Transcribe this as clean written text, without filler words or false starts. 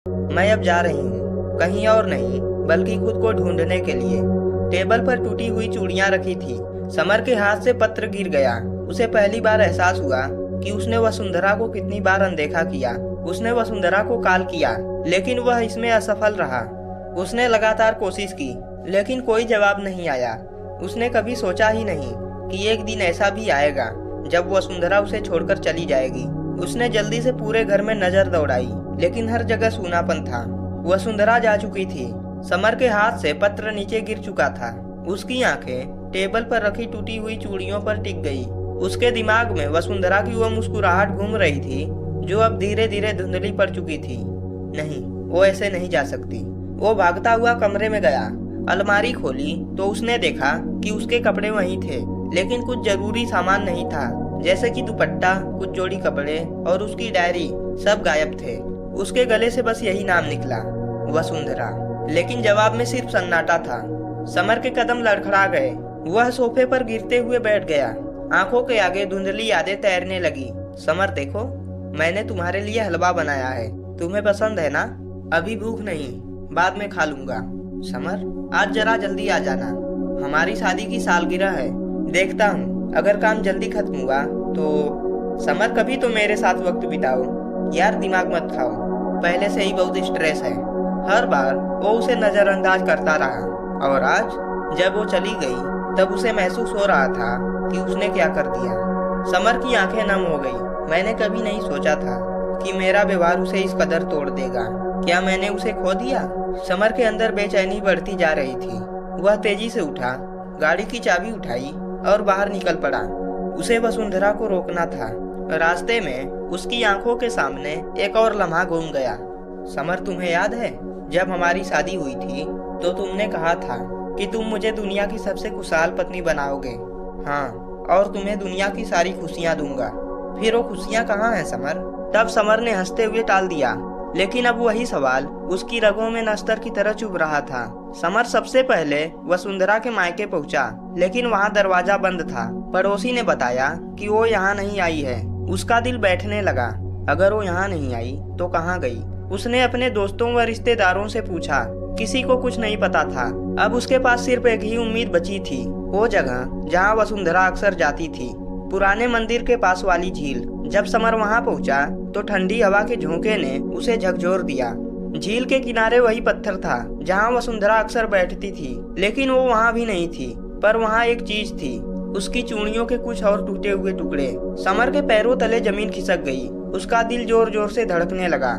मैं अब जा रही हूँ, कहीं और नहीं बल्कि खुद को ढूंढने के लिए। टेबल पर टूटी हुई चूड़ियां रखी थी। समर के हाथ से पत्र गिर गया। उसे पहली बार एहसास हुआ कि उसने वसुंधरा को कितनी बार अनदेखा किया। उसने वसुंधरा को कॉल किया, लेकिन वह इसमें असफल रहा। उसने लगातार कोशिश की, लेकिन कोई जवाब नहीं आया। उसने कभी सोचा ही नहीं कि एक दिन ऐसा भी आएगा जब वसुंधरा उसे छोड़कर चली जाएगी। उसने जल्दी से पूरे घर में नजर दौड़ाई, लेकिन हर जगह सूनापन था। वसुंधरा जा चुकी थी। समर के हाथ से पत्र नीचे गिर चुका था। उसकी आंखें टेबल पर रखी टूटी हुई चूड़ियों पर टिक गई। उसके दिमाग में वसुंधरा की वह मुस्कुराहट घूम रही थी जो अब धीरे धीरे धुंधली पड़ चुकी थी। नहीं, वो ऐसे नहीं जा सकती। वो भागता हुआ कमरे में गया। अलमारी खोली तो उसने देखा कि उसके कपड़े वहीं थे, लेकिन कुछ जरूरी सामान नहीं था, जैसे कि दुपट्टा, कुछ जोड़ी कपड़े और उसकी डायरी, सब गायब थे। उसके गले से बस यही नाम निकला, वसुंधरा, लेकिन जवाब में सिर्फ सन्नाटा था। समर के कदम लड़खड़ा गए। वह सोफे पर गिरते हुए बैठ गया। आंखों के आगे धुंधली यादें तैरने लगी। समर देखो, मैंने तुम्हारे लिए हलवा बनाया है, तुम्हें पसंद है ना? अभी भूख नहीं, बाद में खा लूंगा। समर, आज जरा जल्दी आ जाना, हमारी शादी की सालगिरह है। देखता हूँ, अगर काम जल्दी खत्म हुआ तो। समर, कभी तो मेरे साथ वक्त बिताओ। यार, दिमाग मत खाओ, पहले से ही बहुत स्ट्रेस है। हर बार वो उसे नजरअंदाज करता रहा, और आज जब वो चली गई तब उसे महसूस हो रहा था कि उसने क्या कर दिया। समर की आंखें नम हो गई। मैंने कभी नहीं सोचा था कि मेरा व्यवहार उसे इस कदर तोड़ देगा। क्या मैंने उसे खो दिया? समर के अंदर बेचैनी बढ़ती जा रही थी। वह तेजी से उठा, गाड़ी की चाबी उठाई और बाहर निकल पड़ा। उसे वसुंधरा को रोकना था। रास्ते में उसकी आंखों के सामने एक और लम्हा घूम गया। समर, तुम्हें याद है जब हमारी शादी हुई थी तो तुमने कहा था कि तुम मुझे दुनिया की सबसे खुशहाल पत्नी बनाओगे। हाँ, और तुम्हें दुनिया की सारी खुशियाँ दूंगा। फिर वो खुशियाँ कहाँ हैं समर? तब समर ने हंसते हुए टाल दिया, लेकिन अब वही सवाल उसकी रगों में नश्तर की तरह चुभ रहा था। समर सबसे पहले वसुंधरा के मायके पहुंचा, लेकिन वहां दरवाजा बंद था। पड़ोसी ने बताया कि वो यहाँ नहीं आई है। उसका दिल बैठने लगा। अगर वो यहाँ नहीं आई तो कहाँ गई? उसने अपने दोस्तों व रिश्तेदारों से पूछा, किसी को कुछ नहीं पता था। अब उसके पास सिर्फ एक ही उम्मीद बची थी, वो जगह जहाँ वसुंधरा अक्सर जाती थी, पुराने मंदिर के पास वाली झील। जब समर वहां पहुंचा तो ठंडी हवा के झोंके ने उसे झकझोर दिया। झील के किनारे वही पत्थर था जहां वसुंधरा अक्सर बैठती थी, लेकिन वो वहां भी नहीं थी। पर वहां एक चीज थी, उसकी चूड़ियों के कुछ और टूटे हुए टुकड़े। समर के पैरों तले जमीन खिसक गई। उसका दिल जोर जोर से धड़कने लगा।